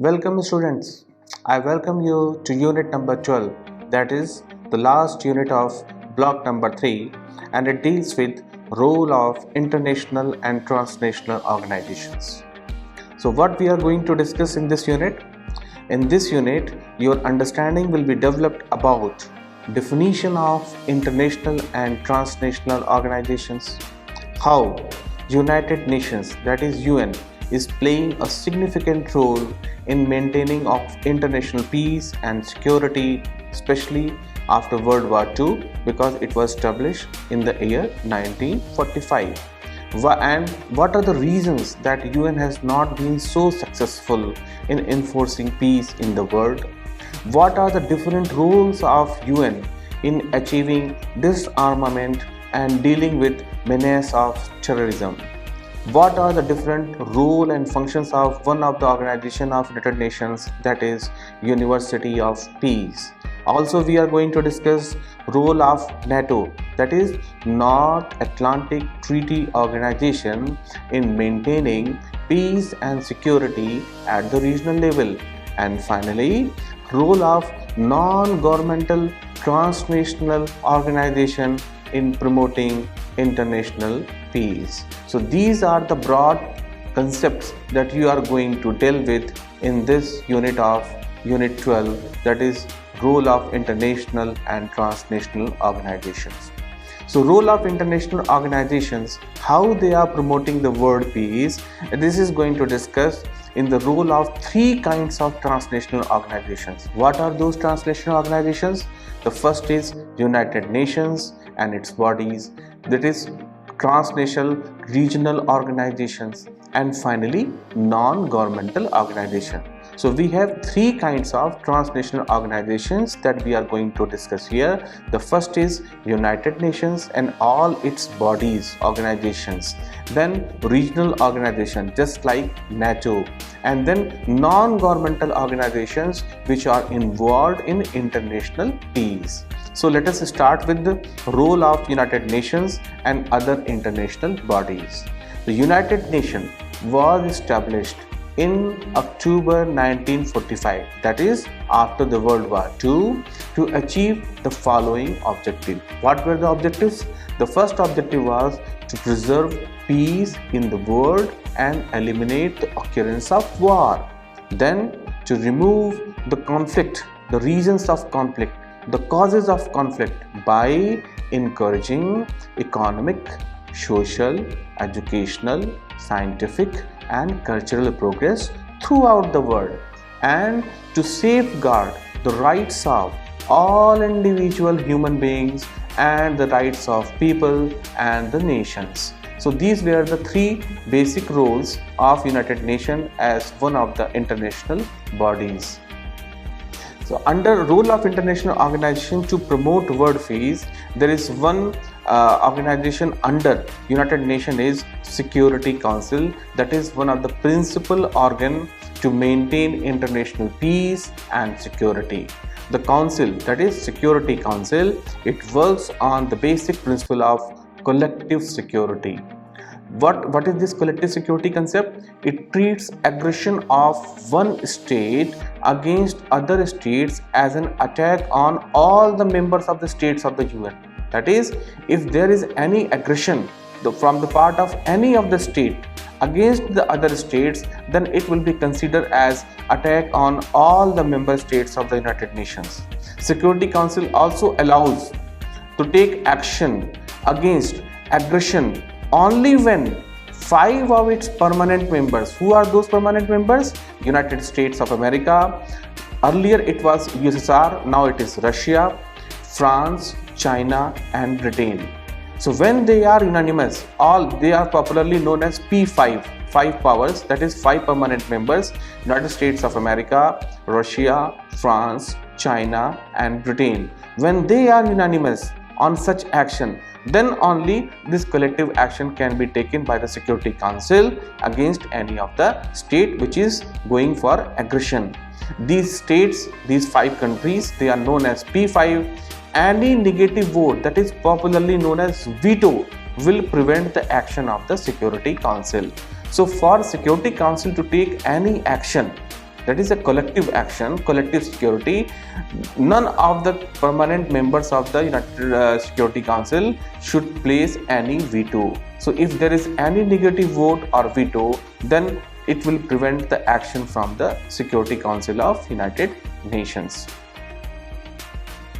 Welcome students. I welcome you to unit number 12, that is the last unit of block number 3, and it deals with role of international and transnational organizations. So what we are going to discuss in this unit? In this unit, your understanding will be developed about definition of international and transnational organizations, how United Nations, that is UN, is playing a significant role in maintaining of international peace and security, especially after World War II, because it was established in the year 1945. And what are the reasons that UN has not been so successful in enforcing peace in the world? What are the different roles of UN in achieving disarmament and dealing with menace of terrorism? What are the different role and functions of one of the organization of United Nations, that is University of Peace? Also, we are going to discuss role of NATO, that is North Atlantic Treaty Organization, in maintaining peace and security at the regional level. And finally, role of non-governmental transnational organization in promoting international peace. So these are the broad concepts that you are going to deal with in this unit of Unit 12, that is role of international and transnational organizations. So role of international organizations, how they are promoting the world peace, and this is going to discuss in the role of three kinds of transnational organizations. What are those transnational organizations? The first is United Nations and its bodies, that is transnational regional organizations, and finally non-governmental organization. So we have three kinds of transnational organizations that we are going to discuss here. The first is United Nations and all its bodies, organizations, then regional organization just like NATO, and then non-governmental organizations which are involved in international peace. So let us start with the role of United Nations and other international bodies. The United Nations was established in October 1945, that is after the World War II, to achieve the following objective. What were the objectives? The first objective was to preserve peace in the world and eliminate the occurrence of war. Then to remove the conflict, the reasons of conflict, the causes of conflict by encouraging economic, social, educational, scientific and cultural progress throughout the world, and to safeguard the rights of all individual human beings and the rights of people and the nations. So these were the three basic roles of United Nations as one of the international bodies. So under role of international organization to promote world peace, there is one organization under United Nations is Security Council, that is one of the principal organ to maintain international peace and security. The council, that is Security Council, it works on the basic principle of collective security. What is this collective security concept? It treats aggression of one state against other states as an attack on all the members of the states of the UN. That is, if there is any aggression from the part of any of the state against the other states, then it will be considered as attack on all the member states of the United Nations. Security Council also allows to take action against aggression only when 5 of its permanent members. Who are those permanent members? United States of America. Earlier it was USSR, now it is Russia, France, China and Britain. So when they are unanimous, they are popularly known as P5, 5 powers, that is 5 permanent members: United States of America, Russia, France, China and Britain. When they are unanimous on such action, then only this collective action can be taken by the Security Council against any of the state which is going for aggression. These states, these 5 countries, they are known as P5. Any negative vote, that is popularly known as veto, will prevent the action of the Security Council. So for Security Council to take any action, that is a collective action, collective security. None of the permanent members of the United Security Council should place any veto. So if there is any negative vote or veto, then it will prevent the action from the Security Council of United Nations.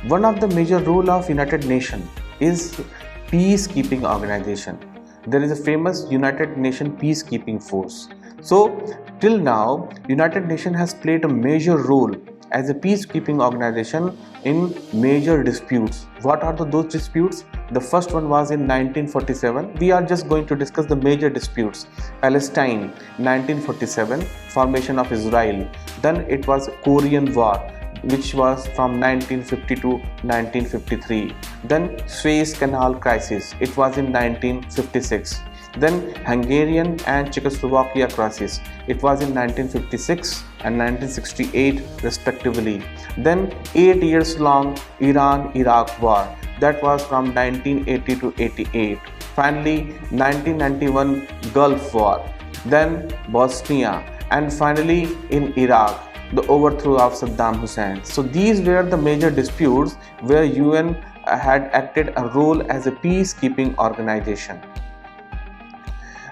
One of the major role of United Nations is peacekeeping organization. There is a famous United Nations peacekeeping force. So till now, United Nations has played a major role as a peacekeeping organization in major disputes. What are those disputes? The first one was in 1947. We are just going to discuss the major disputes. Palestine, 1947, formation of Israel. Then it was Korean War, which was from 1950 to 1953. Then Suez Canal crisis, it was in 1956. Then Hungarian and Czechoslovakia crisis, it was in 1956 and 1968 respectively. Then 8 years long Iran-Iraq war, that was from 1980 to 88. Finally 1991 Gulf War, then Bosnia, and finally in Iraq, the overthrow of Saddam Hussein. So these were the major disputes where UN had acted a role as a peacekeeping organization.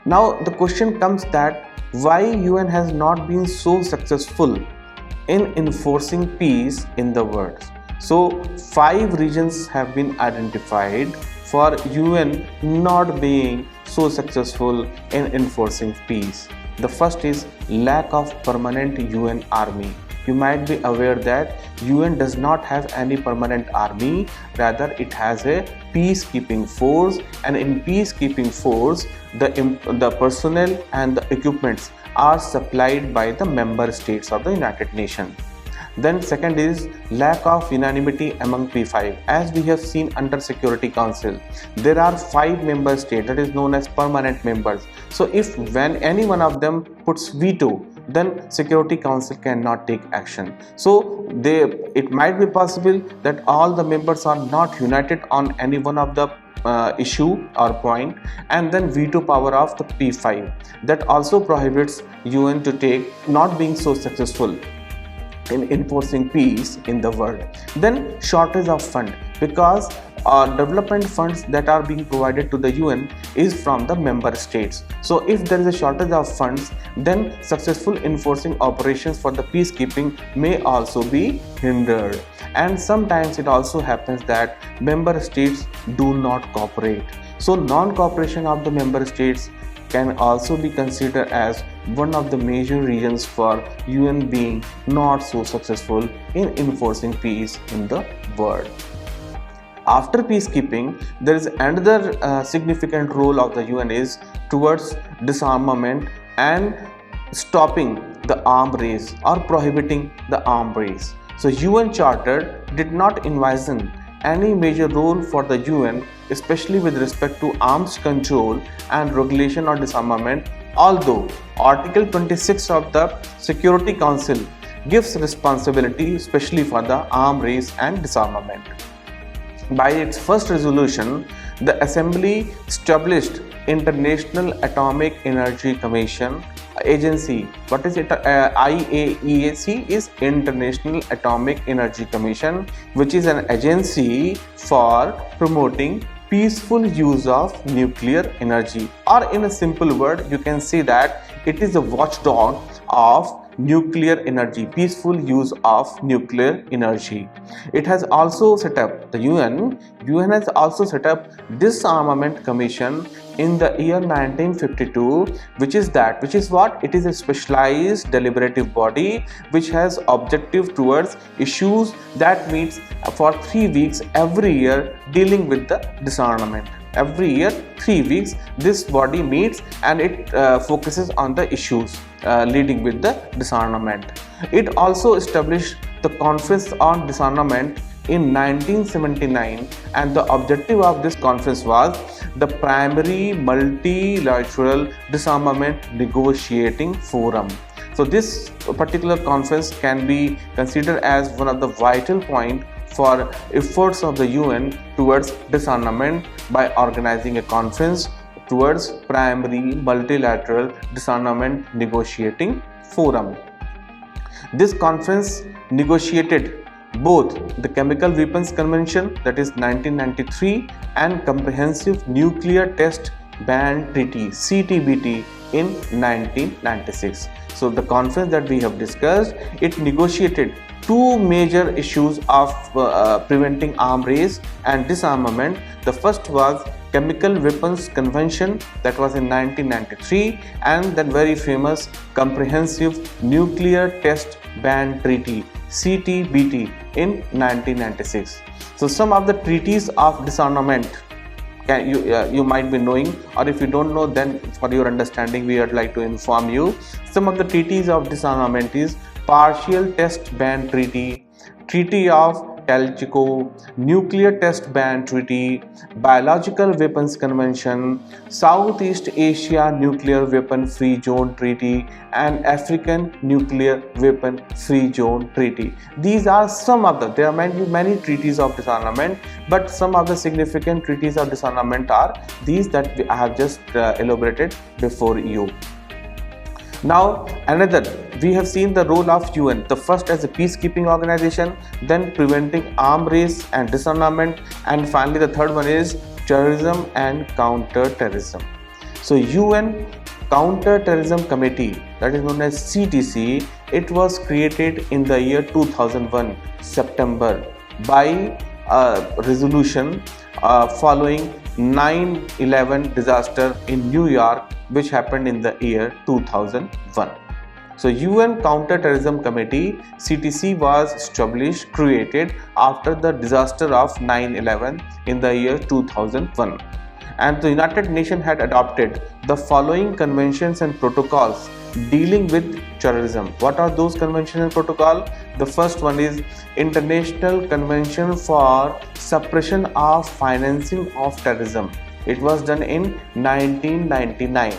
Now the question comes that why UN has not been so successful in enforcing peace in the world. So 5 reasons have been identified for UN not being so successful in enforcing peace. The first is lack of permanent UN army. You might be aware that UN does not have any permanent army, rather it has a peacekeeping force, and in peacekeeping force the personnel and the equipments are supplied by the member states of the United Nations. Then second is lack of unanimity among P5. As we have seen under Security Council, there are 5 member states that is known as permanent members. So if when any one of them puts veto, then Security Council cannot take action. So it might be possible that all the members are not united on any one of the issue or point, and then veto power of the P5. That also prohibits UN to take not being so successful in enforcing peace in the world. Then shortage of fund, because development funds that are being provided to the UN is from the member states. So if there is a shortage of funds, then successful enforcing operations for the peacekeeping may also be hindered. And sometimes it also happens that member states do not cooperate. So non-cooperation of the member states can also be considered as one of the major reasons for UN being not so successful in enforcing peace in the world. After peacekeeping, there is another significant role of the UN is towards disarmament and stopping the arms race or prohibiting the arms race. So UN Charter did not envision any major role for the UN, especially with respect to arms control and regulation or disarmament, although Article 26 of the Security Council gives responsibility especially for the arms race and disarmament. By its first resolution, the Assembly established International Atomic Energy Commission agency. What is it? IAEA is International Atomic Energy Commission, which is an agency for promoting peaceful use of nuclear energy, or in a simple word you can say that it is a watchdog of nuclear energy, peaceful use of nuclear energy. It has also set up the UN has also set up Disarmament Commission in the year 1952, which is what? It is a specialized deliberative body which has objective towards issues that meets for 3 weeks every year dealing with the disarmament. Every year 3 weeks this body meets and it focuses on the issues leading with the disarmament. It also established the Conference on Disarmament in 1979, and the objective of this conference was the primary multilateral disarmament negotiating forum. So this particular conference can be considered as one of the vital points for efforts of the UN towards disarmament by organizing a conference towards primary multilateral disarmament negotiating forum. This conference negotiated both the Chemical Weapons Convention, that is 1993, and Comprehensive Nuclear Test Ban Treaty (CTBT) in 1996. So the conference that we have discussed, it negotiated two major issues of preventing arms race and disarmament. The first was Chemical Weapons Convention, that was in 1993, and then very famous Comprehensive Nuclear Test Ban Treaty (CTBT) in 1996. So some of the treaties of disarmament you might be knowing, or if you don't know, then for your understanding we would like to inform you. Some of the treaties of disarmament is Partial Test Ban Treaty, Treaty of Telchico, Nuclear Test Ban Treaty, Biological Weapons Convention, Southeast Asia Nuclear Weapon Free Zone Treaty, and African Nuclear Weapon Free Zone Treaty. These are some of the, there might be many treaties of disarmament, but some of the significant treaties of disarmament are these that I have just elaborated before you. Now another, we have seen the role of UN, the first as a peacekeeping organization, then preventing arms race and disarmament, and finally the third one is terrorism and counter-terrorism. So UN Counter-Terrorism Committee, that is known as CTC, it was created in the year 2001 September by a resolution following 9/11 disaster in New York, which happened in the year 2001. So UN Counter-Terrorism Committee (CTC) was established, created after the disaster of 9/11 in the year 2001, and the United Nations had adopted the following conventions and protocols dealing with terrorism. What are those conventions and protocols? The first one is International Convention for Suppression of Financing of Terrorism. It was done in 1999.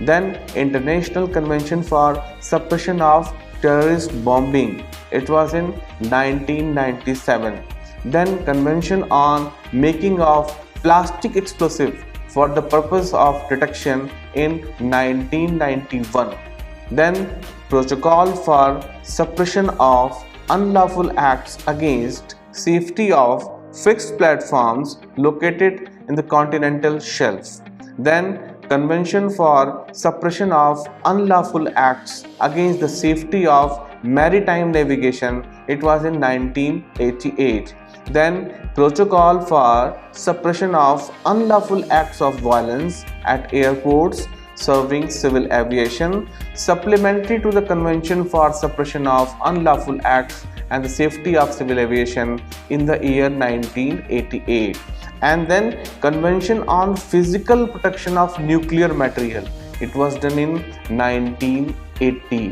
Then International Convention for Suppression of Terrorist Bombing. It was in 1997. Then Convention on Making of Plastic Explosive for the purpose of detection in 1991. Then Protocol for Suppression of Unlawful Acts Against Safety of Fixed Platforms Located in the Continental Shelf. Then Convention for Suppression of Unlawful Acts Against the Safety of Maritime Navigation. It was in 1988. Then Protocol for Suppression of Unlawful Acts of Violence at Airports Serving Civil Aviation, supplementary to the Convention for Suppression of Unlawful Acts and the Safety of Civil Aviation in the year 1988. And then Convention on Physical Protection of Nuclear Material. It was done in 1980.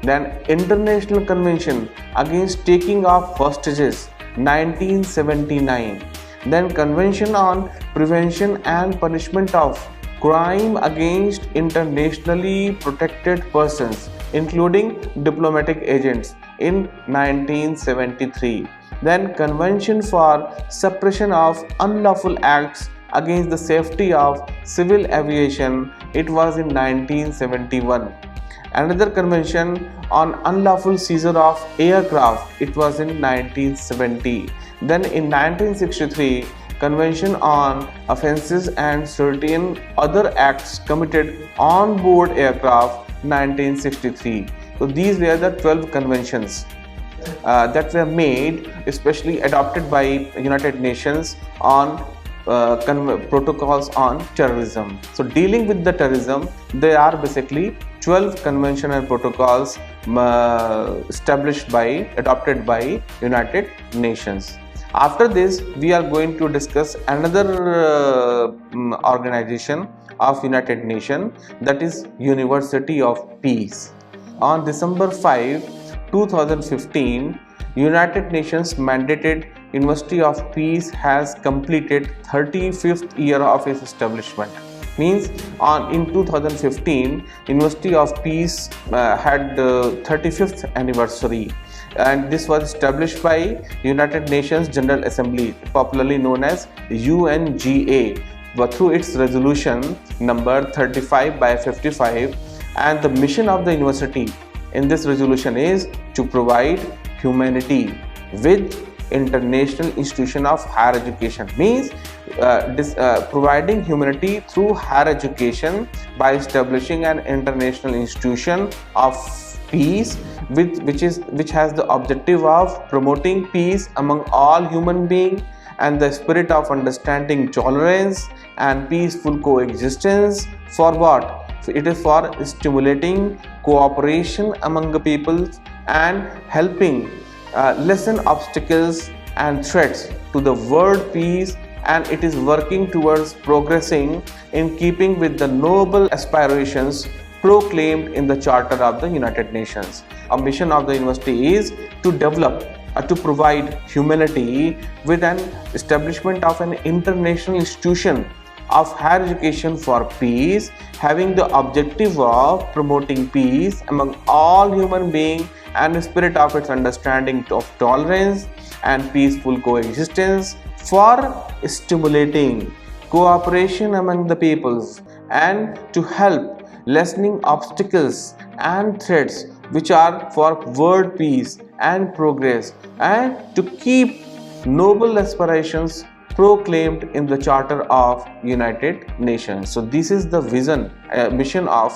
Then International Convention Against Taking of Hostages, 1979. Then Convention on Prevention and Punishment of Crime Against Internationally Protected Persons, including diplomatic agents, in 1973. Then Convention for Suppression of Unlawful Acts Against the Safety of Civil Aviation. It was in 1971. Another Convention on Unlawful Seizure of Aircraft. It was in 1970. Then in 1963, Convention on Offences and Certain Other Acts Committed on Board Aircraft, 1963. So these were the 12 conventions that were made, especially adopted by United Nations on protocols on terrorism. So dealing with the terrorism, there are basically 12 convention and protocols adopted by United Nations. After this, we are going to discuss another organization of United Nations, that is University of Peace. On December 5, 2015, United Nations mandated University of Peace has completed 35th year of its establishment. Means in 2015, University of Peace had 35th anniversary, and this was established by United Nations General Assembly, popularly known as UNGA, but through its resolution number 35/55. And the mission of the university in this resolution is to provide humanity with international institution of higher education, means providing humanity through higher education by establishing an international institution of peace which has the objective of promoting peace among all human beings and the spirit of understanding, tolerance and peaceful coexistence. For what? It is for stimulating cooperation among the people and helping lessen obstacles and threats to the world peace, and it is working towards progressing in keeping with the noble aspirations proclaimed in the Charter of the United Nations. A mission of the university is to develop to provide humanity with an establishment of an international institution of higher education for peace, having the objective of promoting peace among all human beings and the spirit of its understanding of tolerance and peaceful coexistence, for stimulating cooperation among the peoples and to help lessening obstacles and threats which are for world peace and progress, and to keep noble aspirations proclaimed in the Charter of United Nations. So this is the vision, mission of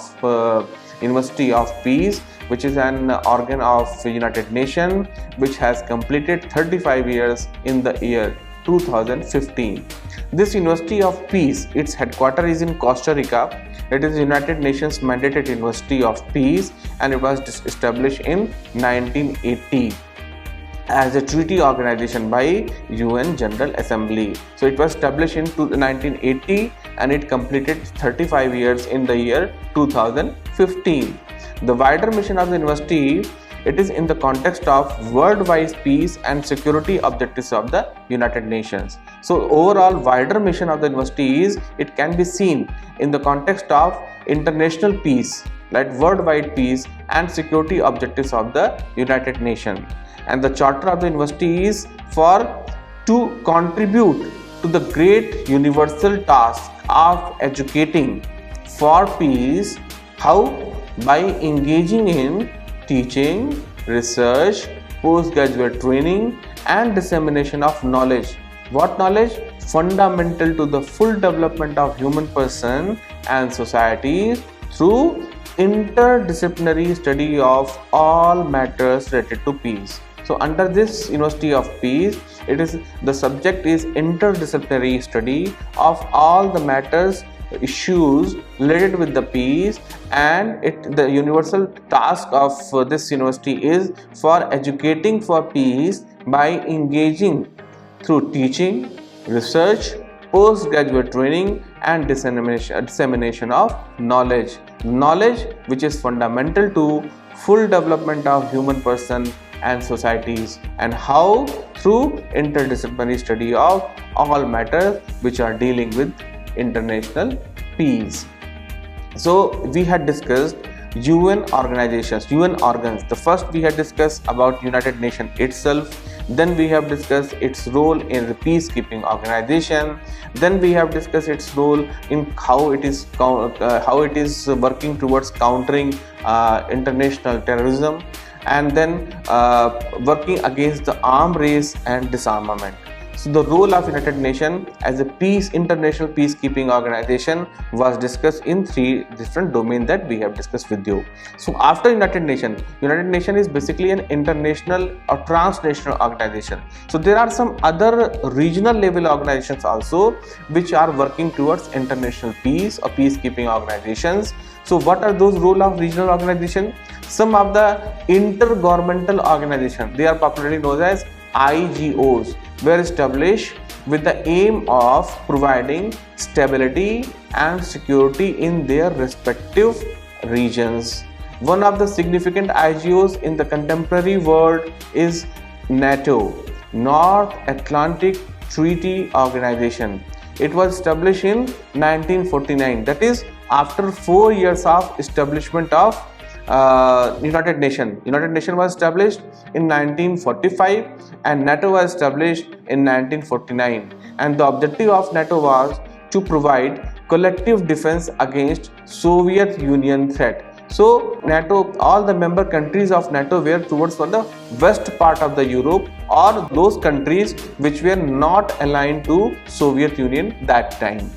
University of Peace, which is an organ of United Nations, which has completed 35 years in the year 2015. This University of Peace, its headquarters is in Costa Rica. It is United Nations mandated University of Peace, and it was established in 1980 as a treaty organization by UN General Assembly. So it was established in 1980 and it completed 35 years in the year 2015. The wider mission of the university, it is in the context of worldwide peace and security objectives of the United Nations. So overall wider mission of the university is, it can be seen in the context of international peace, like worldwide peace and security objectives of the United Nations. And the charter of the university is to contribute to the great universal task of educating for peace. How? By engaging in teaching, research, postgraduate training and dissemination of knowledge. What knowledge? Fundamental to the full development of human person and society through interdisciplinary study of all matters related to peace. So under this University of Peace, the subject is interdisciplinary study of all the matters, issues related with the peace, and the universal task of this university is for educating for peace by engaging through teaching, research, postgraduate training and dissemination of knowledge which is fundamental to full development of human person and societies, and how? Through interdisciplinary study of all matters which are dealing with international peace. So we had discussed UN organizations, UN organs. The first we had discussed about United Nations itself. Then we have discussed its role in the peacekeeping organization. Then we have discussed its role in how it is working towards countering international terrorism, and then working against the arms race and disarmament. So the role of United Nations as a international peacekeeping organization was discussed in 3 different domains that we have discussed with you. So after United Nations is basically an international or transnational organization. So there are some other regional level organizations also which are working towards international peace or peacekeeping organizations. So what are those roles of regional organizations? Some of the intergovernmental organizations, they are popularly known as IGOs, were established with the aim of providing stability and security in their respective regions. One of the significant IGOs in the contemporary world is NATO, North Atlantic Treaty Organization. It was established in 1949, that is after 4 years of establishment of United Nations. United Nations was established in 1945 and NATO was established in 1949, and the objective of NATO was to provide collective defense against Soviet Union threat. So NATO, all the member countries of NATO were towards for the west part of the Europe, or those countries which were not aligned to Soviet Union that time.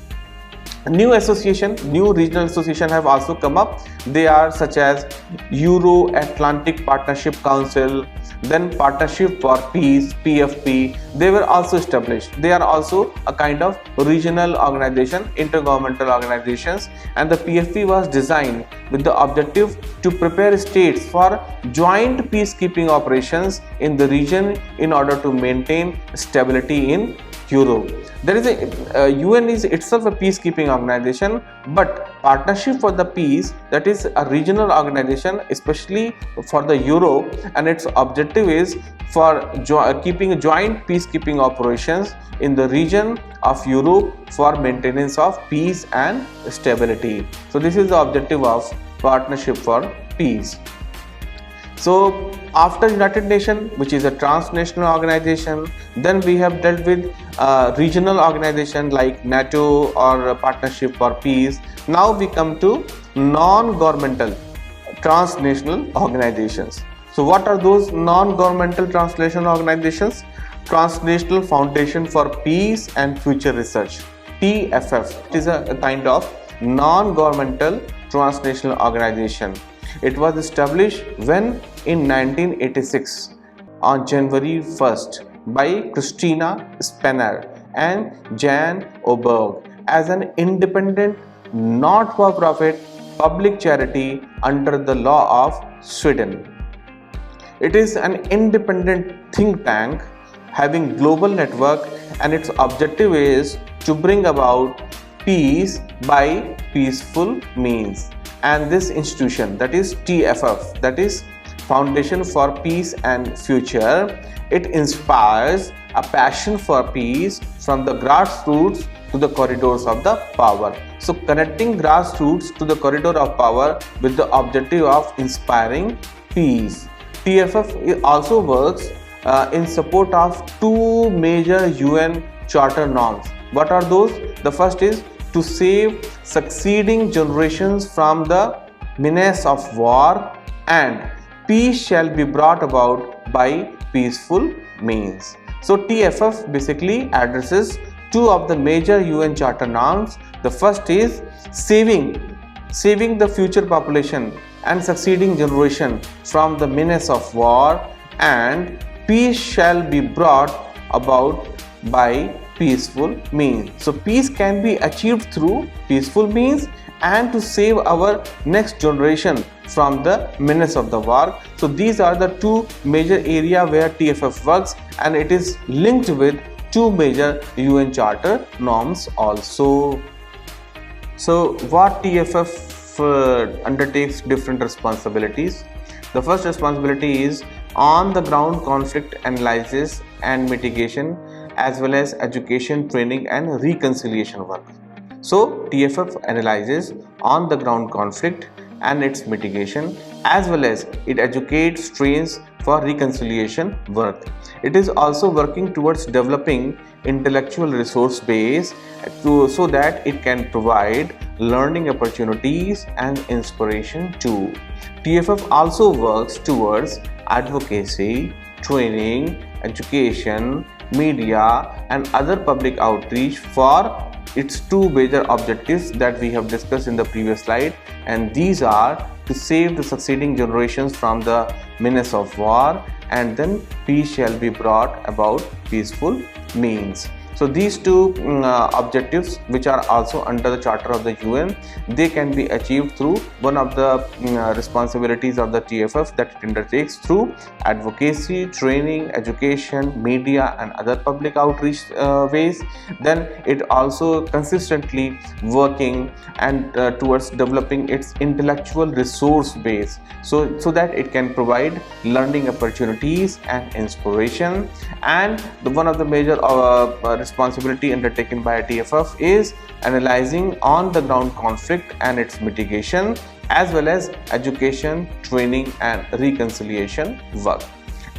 New association, new regional association have also come up. They are such as Euro-Atlantic Partnership Council, then Partnership for Peace, PFP. They were also established. They are also a kind of regional organization, intergovernmental organizations, and the PFP was designed with the objective to prepare states for joint peacekeeping operations in the region in order to maintain stability in Europe. There is a UN is itself a peacekeeping organization, but Partnership for the Peace, that is a regional organization especially for the Europe, and its objective is for keeping joint peacekeeping operations in the region of Europe for maintenance of peace and stability. So this is the objective of Partnership for Peace. So after United Nations, which is a transnational organization, then we have dealt with regional organization like NATO or Partnership for Peace. Now we come to non-governmental transnational organizations. So what are those non-governmental transnational organizations? Transnational Foundation for Peace and Future Research, TFF. It is a kind of non-governmental transnational organization. It was established when in 1986 on January 1st by Christina Spanner and Jan Oberg as an independent, not-for-profit public charity under the law of Sweden. It is an independent think tank having global network, and its objective is to bring about peace by peaceful means. And this institution, that is TFF, that is Foundation for Peace and Future, it inspires a passion for peace from the grassroots to the corridors of the power. So connecting grassroots to the corridor of power with the objective of inspiring peace. TFF also works in support of two major UN Charter norms. What are those? The first is to save succeeding generations from the menace of war, and peace shall be brought about by peaceful means. So TFF basically addresses two of the major UN Charter norms. The first is saving the future population and succeeding generation from the menace of war, and peace shall be brought about by peaceful means. So peace can be achieved through peaceful means and to save our next generation from the menace of the war. So these are the two major areas where TFF works, and it is linked with two major UN Charter norms also. So what TFF undertakes different responsibilities. The first responsibility is on the ground conflict analysis and mitigation, as well as education, training and reconciliation work. So TFF analyzes on the ground conflict and its mitigation, as well as it educates, trains for reconciliation work. It is also working towards developing intellectual resource base so that it can provide learning opportunities and inspiration too. TFF also works towards advocacy, training, education, media and other public outreach for its two major objectives that we have discussed in the previous slide, and these are to save the succeeding generations from the menace of war, and then peace shall be brought about peaceful means. So these two objectives, which are also under the Charter of the UN, they can be achieved through one of the responsibilities of the TFF that it undertakes through advocacy, training, education, media and other public outreach ways. Then it also consistently working and towards developing its intellectual resource base so that it can provide learning opportunities and inspiration. And one of the major responsibility undertaken by TFF is analyzing on the ground conflict and its mitigation, as well as education, training and reconciliation work.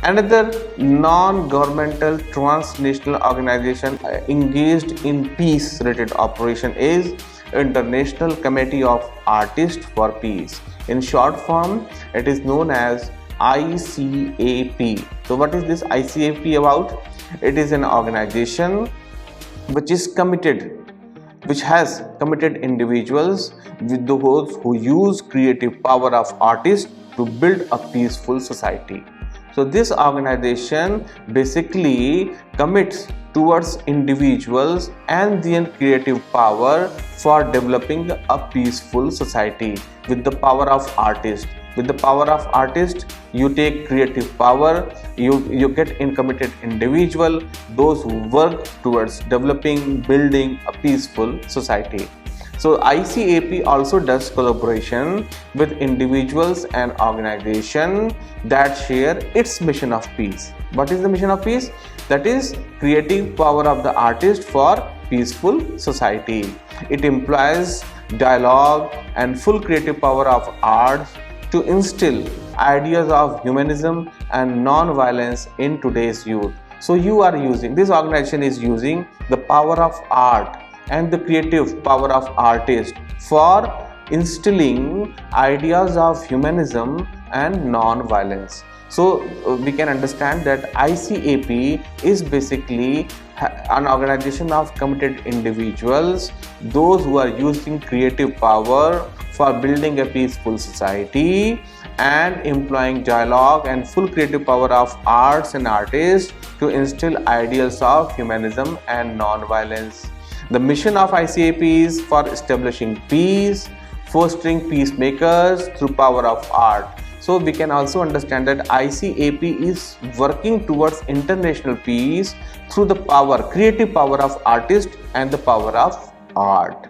Another non-governmental transnational organization engaged in peace related operation is International Committee of Artists for Peace. In short form, it is known as ICAP. So what is this ICAP about? It is an organization which has committed individuals with those who use creative power of artists to build a peaceful society. So this organization basically commits towards individuals and their creative power for developing a peaceful society with the power of artists. With the power of artist, you take creative power, you get in committed individual, those who work towards developing, building a peaceful society. So ICAP also does collaboration with individuals and organizations that share its mission of peace. What is the mission of peace? That is creative power of the artist for peaceful society. It implies dialogue and full creative power of art to instill ideas of humanism and non-violence in today's youth. So this organization is using the power of art and the creative power of artists for instilling ideas of humanism and non-violence. So we can understand that ICAP is basically an organization of committed individuals, those who are using creative power for building a peaceful society and employing dialogue and full creative power of arts and artists to instill ideals of humanism and non-violence. The mission of ICAP is for establishing peace, fostering peacemakers through power of art. So we can also understand that ICAP is working towards international peace through the creative power of artists and the power of art.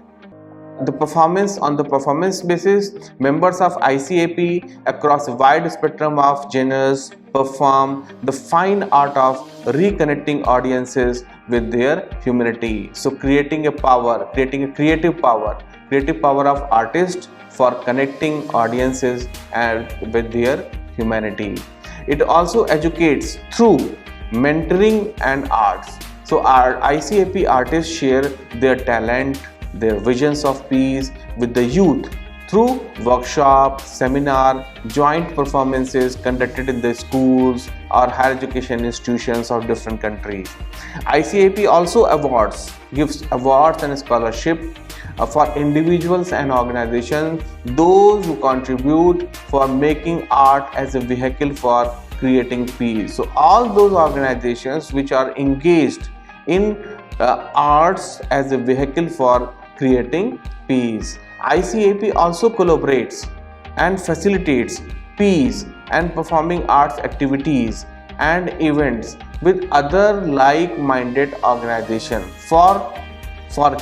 On the performance basis, members of ICAP across a wide spectrum of genres perform the fine art of reconnecting audiences with their humanity. So creating a creative power of artists for connecting audiences and with their humanity. It also educates through mentoring and arts. So our ICAP artists share their talent, their visions of peace with the youth through workshops, seminars, joint performances conducted in the schools or higher education institutions of different countries. ICAP also gives awards and scholarship for individuals and organizations, those who contribute for making art as a vehicle for creating peace. So all those organizations which are engaged in arts as a vehicle for creating peace. ICAP also collaborates and facilitates peace and performing arts activities and events with other like-minded organizations for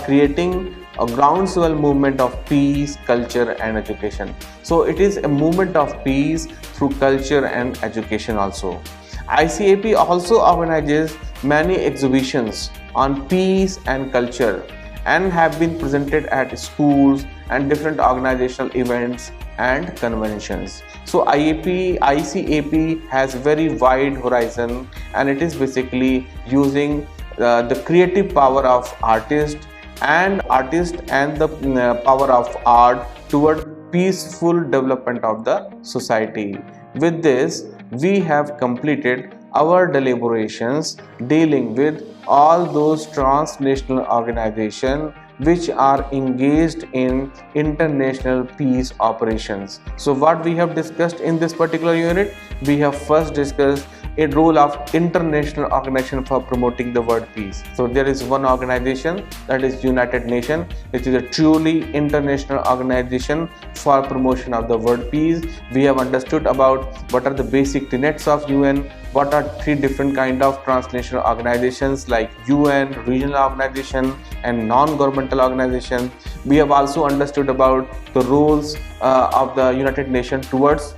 creating a groundswell movement of peace, culture and education. So it is a movement of peace through culture and education also. ICAP also organizes many exhibitions on peace and culture and have been presented at schools and different organizational events and conventions. So ICAP has very wide horizon, and it is basically using the creative power of artists and the power of art toward peaceful development of the society. With this, we have completed our deliberations dealing with all those transnational organizations which are engaged in international peace operations. So what we have discussed in this particular unit, we have first discussed a role of international organization for promoting the word peace. So there is one organization, that is United Nations, which is a truly international organization for promotion of the word peace. We have understood about what are the basic tenets of UN, what are three different kind of transnational organizations like UN, regional organization and non-governmental organization. We have also understood about the roles of the United Nations towards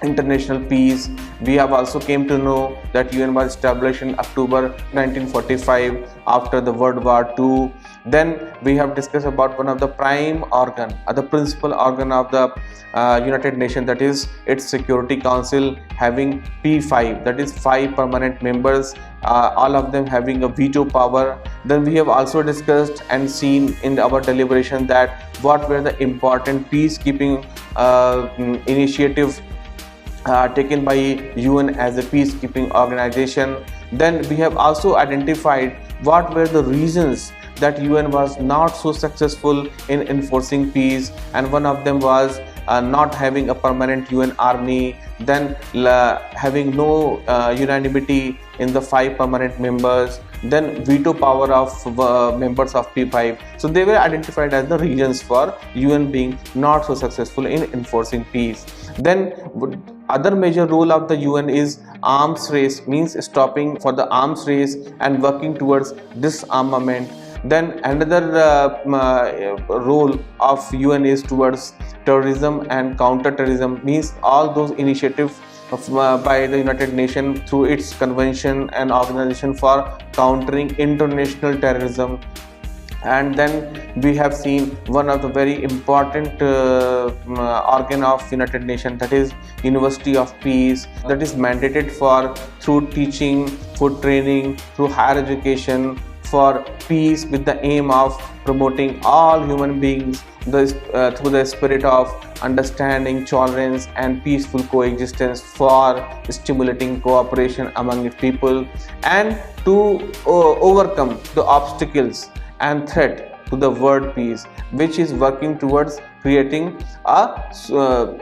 international peace. We have also came to know that UN was established in October 1945 after the World War II. Then we have discussed about one of the prime organ or the principal organ of the United Nations, that is its Security Council, having P5, that is 5 permanent members, all of them having a veto power. Then we have also discussed and seen in our deliberation that what were the important peacekeeping initiatives taken by UN as a peacekeeping organization. Then we have also identified what were the reasons that UN was not so successful in enforcing peace, and one of them was not having a permanent UN army, then having no unanimity in the 5 permanent members, then veto power of members of P5. So they were identified as the reasons for UN being not so successful in enforcing peace. Then other major role of the UN is arms race, means stopping for the arms race and working towards disarmament. Then another role of UN is towards terrorism and counter-terrorism, means all those initiatives by the United Nations through its convention and organization for countering international terrorism. And then we have seen one of the very important organ of United Nations, that is University of Peace, that is mandated for through teaching, for training, through higher education for peace, with the aim of promoting all human beings through the spirit of understanding, tolerance and peaceful coexistence, for stimulating cooperation among its people, and to overcome the obstacles and threat to the world peace, which is working towards creating a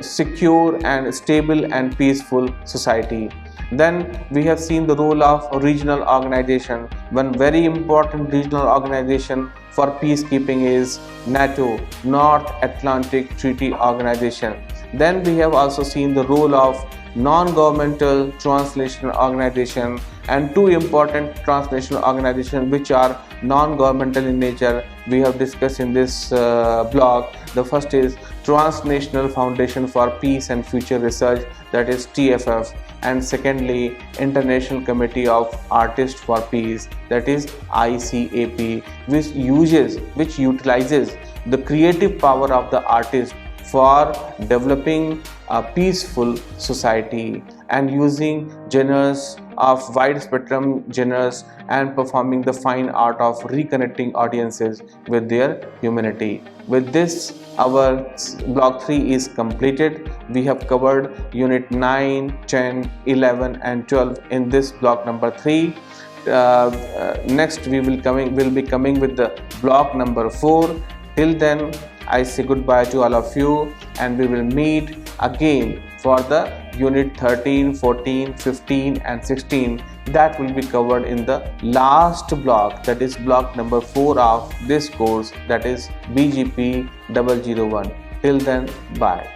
secure and stable and peaceful society. Then we have seen the role of regional organization. One very important regional organization for peacekeeping is NATO, North Atlantic Treaty Organization. Then we have also seen the role of non-governmental translational organization, and 2 important translational organizations which are non-governmental in nature we have discussed in this blog. The first is Transnational Foundation for Peace and Future Research, that is TFF, and secondly International Committee of Artists for Peace, that is ICAP, which utilizes the creative power of the artist for developing a peaceful society and using genres of wide spectrum genres and performing the fine art of reconnecting audiences with their humanity. With this, our block 3 is completed. We have covered unit 9, 10, 11 and 12 in this block number 3. Next we will be coming with the block number 4. Till then, I say goodbye to all of you, and we will meet again for the unit 13, 14, 15 and 16 that will be covered in the last block, that is block number 4 of this course, that is BGP 001. Till then, bye.